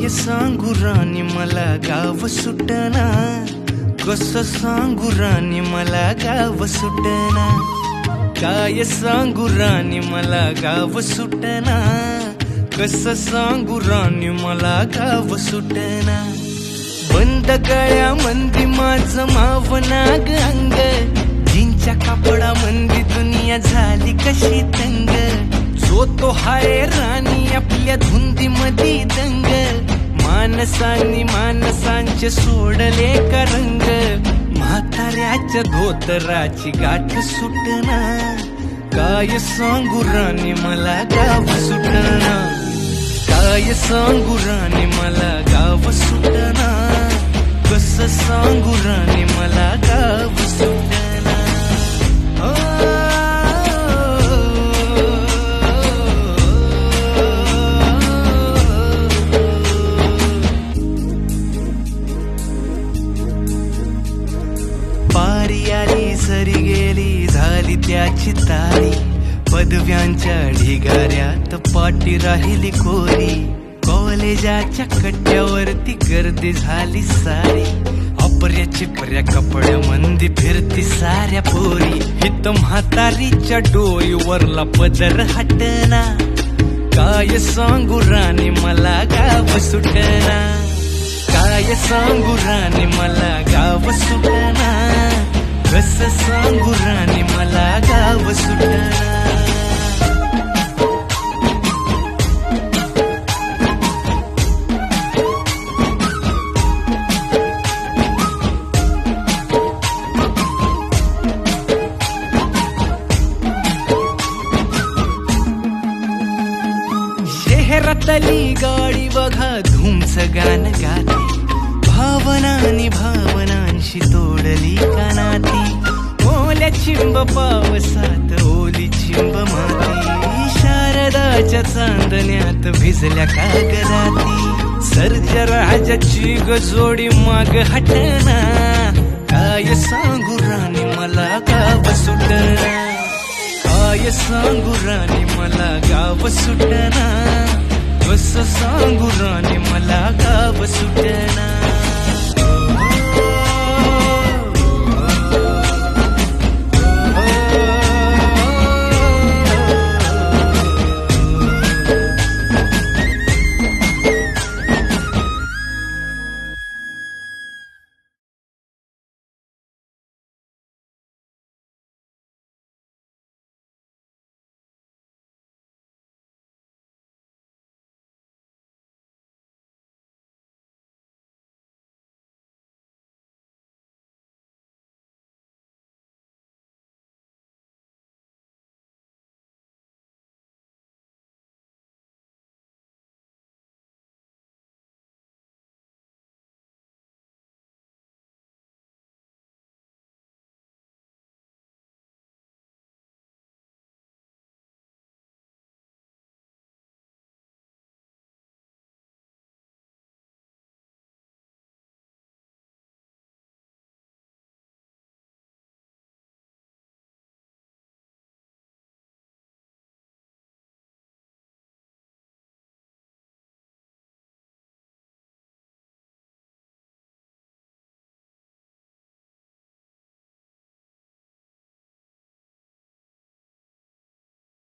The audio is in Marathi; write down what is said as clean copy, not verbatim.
काय सांगू राणी मला गाव सुटना, कसं सांगू राणी मला गाव सुटना, काय सांगू राणी मला गाव सुटना, कसं सांगू राणी मला गाव सुटना. बंद गळ्यामंदी माझं मावनाग अंग, जिंच्या कापडा मंदी दुनिया झाली कशी तंग. जो तो हाय राणी आपल्या धुंदी मधी दंग, माणसांनी माणसांचे सोडले का रंग. म्हाताऱ्याच्या धोतराची गाठ सुटना, काय सांगू राणी मला गाव सुटना, काय सांगू राणी मला गाव सुटना, कसं सांगू राणी मला गाव सुटना. पारी आली सरी गेली झाली त्याची तारी, पदव्यांच्या ढिगाऱ्यात पाटी राहिली कोरी. कॉलेजाच्या कट्ट्यावरती गर्दी झाली सारी, अपऱ्या चिपऱ्या कपड्यामंदी फिरती साऱ्या पोरी. हित म्हातारीच्या डोईवरला पदर हटना, काय सांगू राणी मला गाव सुटना, काय सांगू राणी मला गाव सुटना, कसं सांगू राणी मला गाव सुटना. शहरातली गाडी बघा धूमचं गाणं गाते, भावनांनी भावनांशी तोडली कानाती. ओल्या चिंब पावसात ओली चिंब माती, शारदाच्या चांदण्यात भिजल्या कागदाती. सर्जराजाची गजोडी माग हटना, काय सांगू राणी मला गाव सुटना, काय सांगू राणी मला गाव सुटना, कसं सांगू राणी मला गाव सुटना.